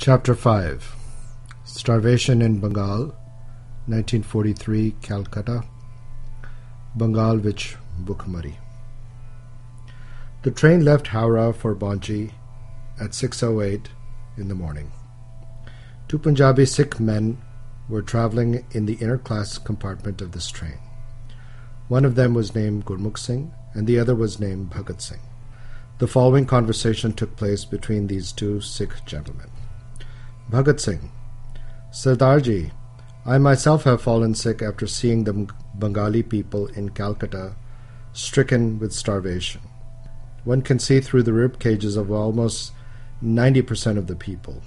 Chapter 5 Starvation in Bengal, 1943, Calcutta, Bengal Vich Bhukmari. The train left Howrah for Banchi at 6:08 in the morning. Two Punjabi Sikh men were travelling in the inner-class compartment of this train. One of them was named Gurmukh Singh, and the other was named Bhagat Singh. The following conversation took place between these two Sikh gentlemen. Bhagat Singh: Sardarji, I myself have fallen sick after seeing the Bengali people in Calcutta stricken with starvation. One can see through the rib cages of almost 90% of the people.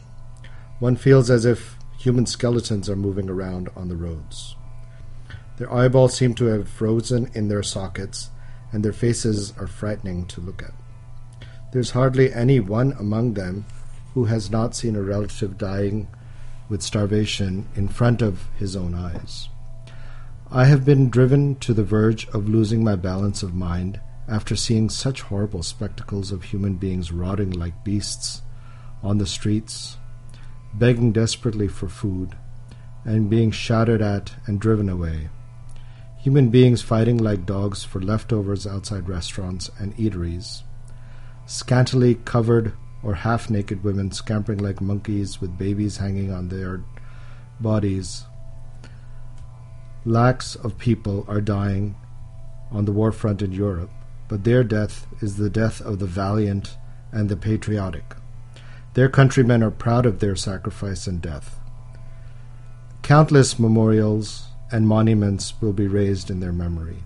One feels as if human skeletons are moving around on the roads. Their eyeballs seem to have frozen in their sockets, and their faces are frightening to look at. There's hardly any one among them who has not seen a relative dying with starvation in front of his own eyes. I have been driven to the verge of losing my balance of mind after seeing such horrible spectacles of human beings rotting like beasts on the streets, begging desperately for food, and being shouted at and driven away. Human beings fighting like dogs for leftovers outside restaurants and eateries. Scantily covered or half-naked women scampering like monkeys with babies hanging on their bodies. Lakhs of people are dying on the war front in Europe, but their death is the death of the valiant and the patriotic. Their countrymen are proud of their sacrifice and death. Countless memorials and monuments will be raised in their memory.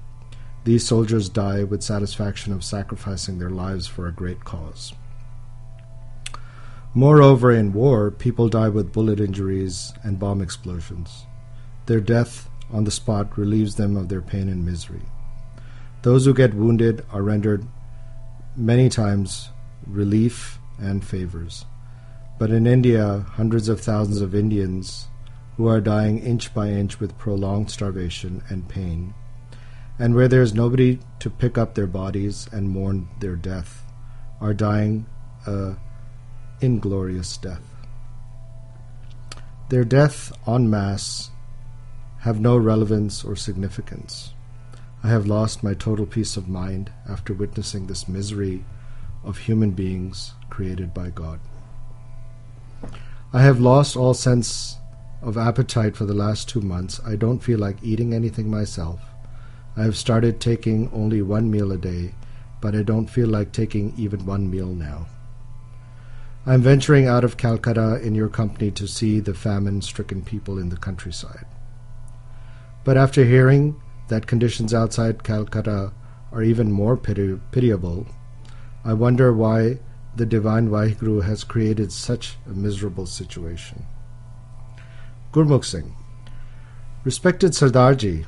These soldiers die with satisfaction of sacrificing their lives for a great cause. Moreover, in war, people die with bullet injuries and bomb explosions. Their death on the spot relieves them of their pain and misery. Those who get wounded are rendered many times relief and favors. But in India, hundreds of thousands of Indians who are dying inch by inch with prolonged starvation and pain, and where there is nobody to pick up their bodies and mourn their death, are dying a inglorious death. Their death en masse have no relevance or significance. I have lost my total peace of mind after witnessing this misery of human beings created by God. I have lost all sense of appetite for the last 2 months. I don't feel like eating anything myself. I have started taking only one meal a day, but I don't feel like taking even one meal now. I am venturing out of Calcutta in your company to see the famine-stricken people in the countryside. But after hearing that conditions outside Calcutta are even more pitiable, I wonder why the divine Vaheguru has created such a miserable situation. Gurmukh Singh: Respected Sardarji,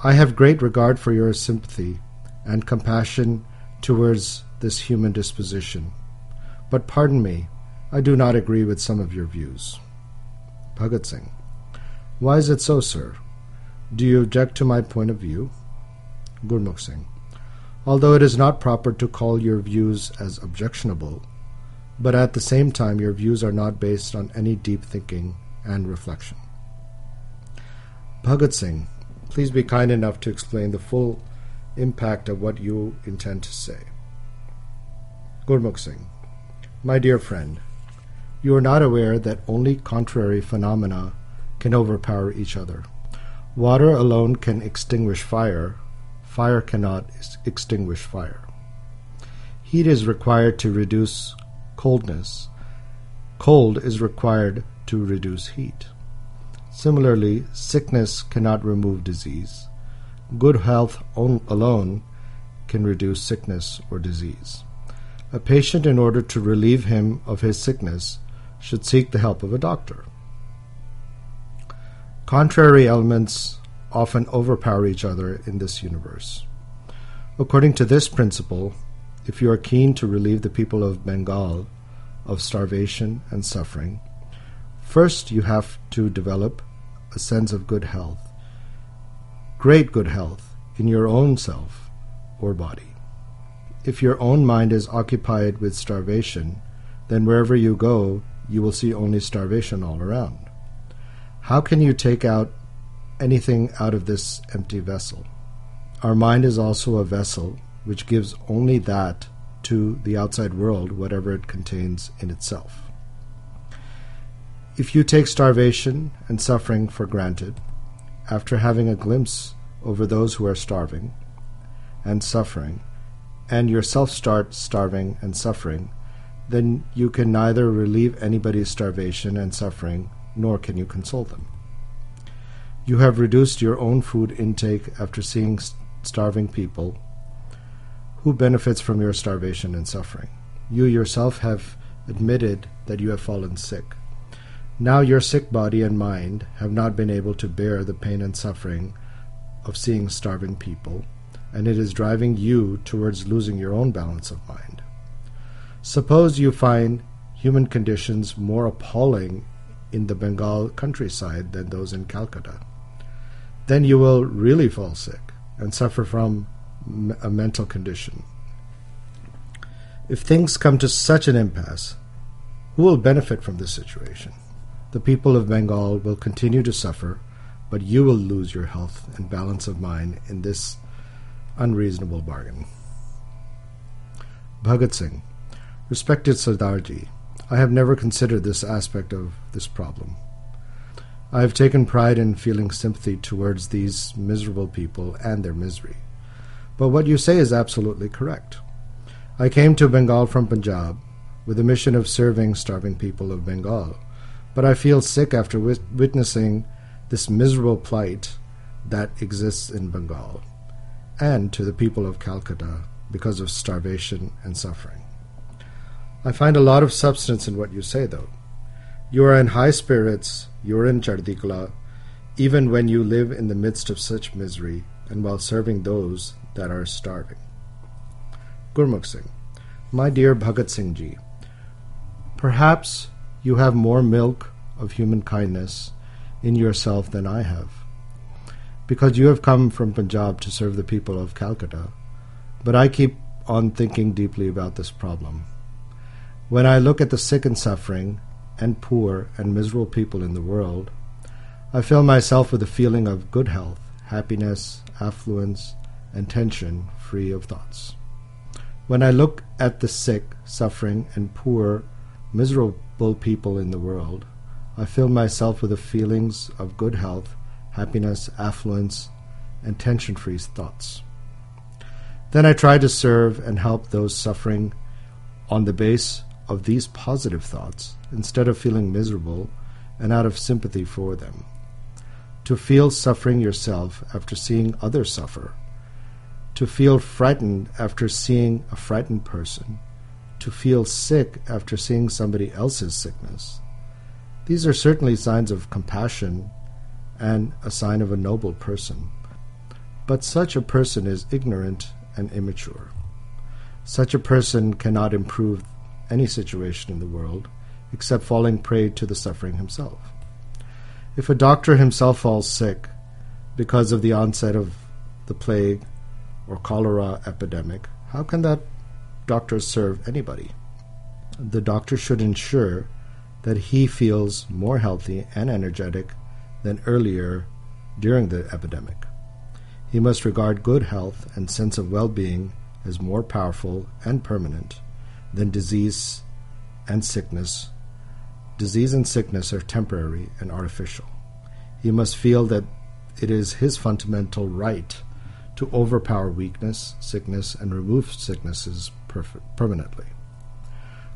I have great regard for your sympathy and compassion towards this human disposition. But pardon me, I do not agree with some of your views. Bhagat Singh: Why is it so, sir? Do you object to my point of view? Gurmukh Singh: Although it is not proper to call your views as objectionable, but at the same time your views are not based on any deep thinking and reflection. Bhagat Singh: Please be kind enough to explain the full impact of what you intend to say. Gurmukh Singh: My dear friend, you are not aware that only contrary phenomena can overpower each other. Water alone can extinguish fire. Fire cannot extinguish fire. Heat is required to reduce coldness. Cold is required to reduce heat. Similarly, sickness cannot remove disease. Good health alone can reduce sickness or disease. A patient, in order to relieve him of his sickness, should seek the help of a doctor. Contrary elements often overpower each other in this universe. According to this principle, if you are keen to relieve the people of Bengal of starvation and suffering, first you have to develop a sense of good health, great good health, in your own self or body. If your own mind is occupied with starvation, then wherever you go, you will see only starvation all around. How can you take out anything out of this empty vessel? Our mind is also a vessel which gives only that to the outside world, whatever it contains in itself. If you take starvation and suffering for granted, after having a glimpse over those who are starving and suffering, and yourself start starving and suffering, then you can neither relieve anybody's starvation and suffering, nor can you console them. You have reduced your own food intake after seeing starving people. Who benefits from your starvation and suffering? You yourself have admitted that you have fallen sick. Now your sick body and mind have not been able to bear the pain and suffering of seeing starving people, and it is driving you towards losing your own balance of mind. Suppose you find human conditions more appalling in the Bengal countryside than those in Calcutta. Then you will really fall sick and suffer from a mental condition. If things come to such an impasse, who will benefit from this situation? The people of Bengal will continue to suffer, but you will lose your health and balance of mind in this unreasonable bargain. Bhagat Singh: Respected Sardarji, I have never considered this aspect of this problem. I have taken pride in feeling sympathy towards these miserable people and their misery. But what you say is absolutely correct. I came to Bengal from Punjab with the mission of serving starving people of Bengal, but I feel sick after witnessing this miserable plight that exists in Bengal, and to the people of Calcutta because of starvation and suffering. I find a lot of substance in what you say, though. You are in high spirits, you are in Chardikla, even when you live in the midst of such misery and while serving those that are starving. Gurmukh Singh: My dear Bhagat Singh Ji, perhaps you have more milk of human kindness in yourself than I have, because you have come from Punjab to serve the people of Calcutta, but I keep on thinking deeply about this problem. When I look at the sick and suffering and poor and miserable people in the world, I fill myself with a feeling of good health, happiness, affluence, and tension free of thoughts. When I look at the sick, suffering, and poor, miserable people in the world, I fill myself with the feelings of good health, happiness, affluence, and tension-free thoughts. Then I try to serve and help those suffering on the base of these positive thoughts, instead of feeling miserable and out of sympathy for them. To feel suffering yourself after seeing others suffer, to feel frightened after seeing a frightened person, to feel sick after seeing somebody else's sickness. These are certainly signs of compassion and a sign of a noble person. But such a person is ignorant and immature. Such a person cannot improve any situation in the world except falling prey to the suffering himself. If a doctor himself falls sick because of the onset of the plague or cholera epidemic, how can that doctor serve anybody? The doctor should ensure that he feels more healthy and energetic than earlier during the epidemic. He must regard good health and sense of well-being as more powerful and permanent than disease and sickness. Disease and sickness are temporary and artificial. He must feel that it is his fundamental right to overpower weakness, sickness, and remove sicknesses permanently.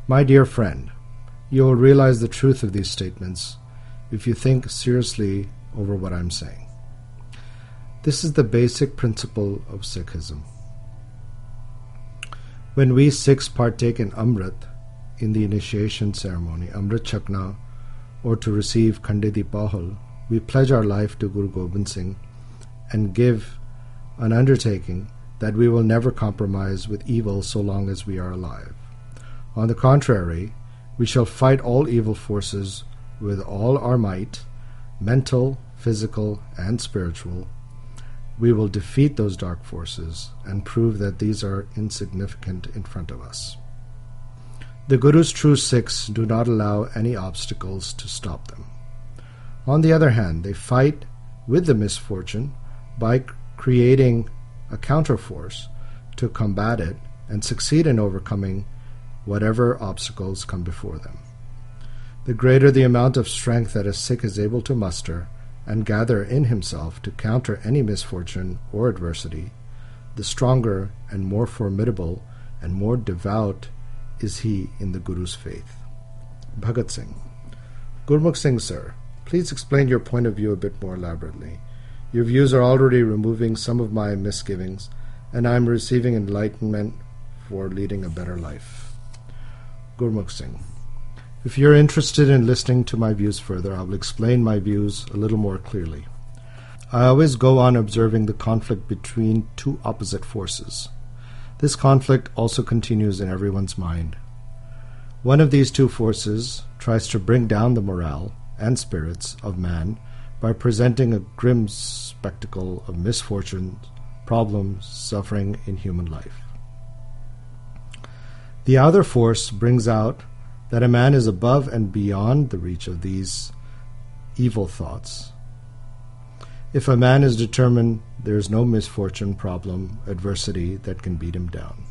My dear friend, you will realize the truth of these statements if you think seriously over what I'm saying. This is the basic principle of Sikhism. When we Sikhs partake in Amrit, in the initiation ceremony, Amrit Chakna, or to receive Khande Di Pahal, we pledge our life to Guru Gobind Singh and give an undertaking that we will never compromise with evil so long as we are alive. On the contrary, we shall fight all evil forces with all our might, mental, physical, and spiritual. We will defeat those dark forces and prove that these are insignificant in front of us. The Guru's true Sikhs do not allow any obstacles to stop them. On the other hand, they fight with the misfortune by creating a counterforce to combat it and succeed in overcoming whatever obstacles come before them. The greater the amount of strength that a Sikh is able to muster and gather in himself to counter any misfortune or adversity, the stronger and more formidable and more devout is he in the Guru's faith. Bhagat Singh. Gurmukh Singh, sir, please explain your point of view a bit more elaborately. Your views are already removing some of my misgivings, and I am receiving enlightenment for leading a better life. Gurmukh Singh. If you're interested in listening to my views further, I will explain my views a little more clearly. I always go on observing the conflict between two opposite forces. This conflict also continues in everyone's mind. One of these two forces tries to bring down the morale and spirits of man by presenting a grim spectacle of misfortunes, problems, suffering in human life. The other force brings out that a man is above and beyond the reach of these evil thoughts. If a man is determined, there is no misfortune, problem, adversity that can beat him down.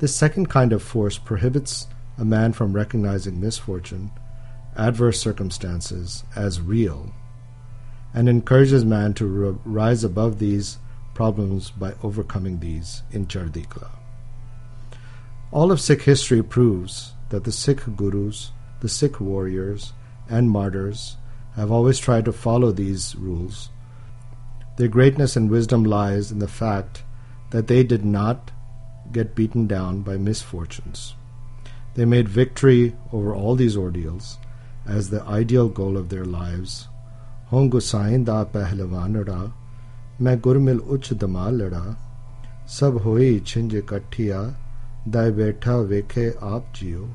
This second kind of force prohibits a man from recognizing misfortune, adverse circumstances as real, and encourages man to rise above these problems by overcoming these in Chardikla. All of Sikh history proves that the Sikh gurus, the Sikh warriors, and martyrs have always tried to follow these rules. Their greatness and wisdom lies in the fact that they did not get beaten down by misfortunes. They made victory over all these ordeals as the ideal goal of their lives. Hon Gusain da pehlevan lada, main gurmil uch dama lada, sab hoi chinj kathiya, dai betha vekhe aap jiyo,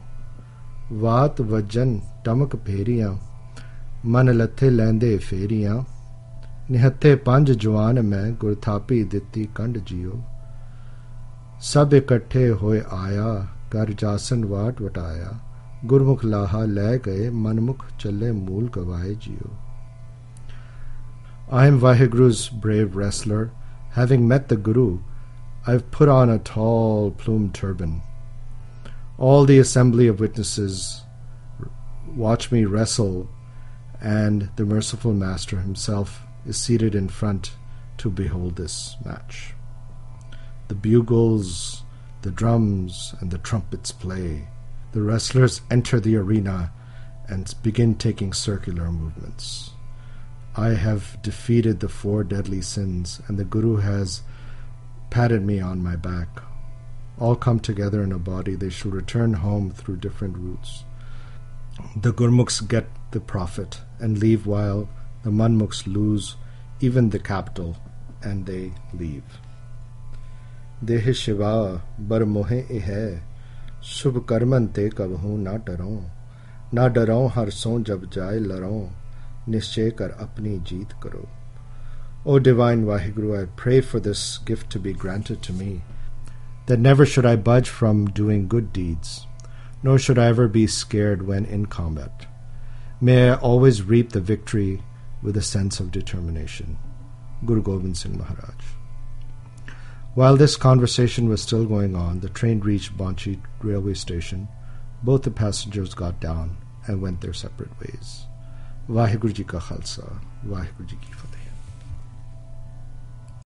vaat vajan tamak pheriyan, man lathe lende feriyan, nihathe panj jwan main gurthapi ditti kand jiyo, sab ikatthe hoye aaya, kar jasan vaat vataaya, Gurmukh laha le gaye, manmukh challe mool gavaye jiyo. I am Vaheguru's brave wrestler. Having met the Guru, I've put on a tall plumed turban. All the assembly of witnesses watch me wrestle, and the merciful Master himself is seated in front to behold this match. The bugles, the drums, and the trumpets play. The wrestlers enter the arena and begin taking circular movements. I have defeated the 4 deadly sins, and the Guru has patted me on my back. All come together in a body. They shall return home through different routes. The Gurmukhs get the profit and leave, while the Manmukhs lose even the capital, and they leave. Deh Shiva bar mohe hai, Shubh karman te kabhu na daron, na daron har son jab jaye laron, nischay kar apni jeet karo. O divine Vaheguru, I pray for this gift to be granted to me, that never should I budge from doing good deeds, nor should I ever be scared when in combat. May I always reap the victory with a sense of determination. Guru Gobind Singh Maharaj. While this conversation was still going on, the train reached Banchi railway station. Both the passengers got down and went their separate ways. Vaheguru Ji Ka Khalsa, Vaheguru Ji Ki Fateh.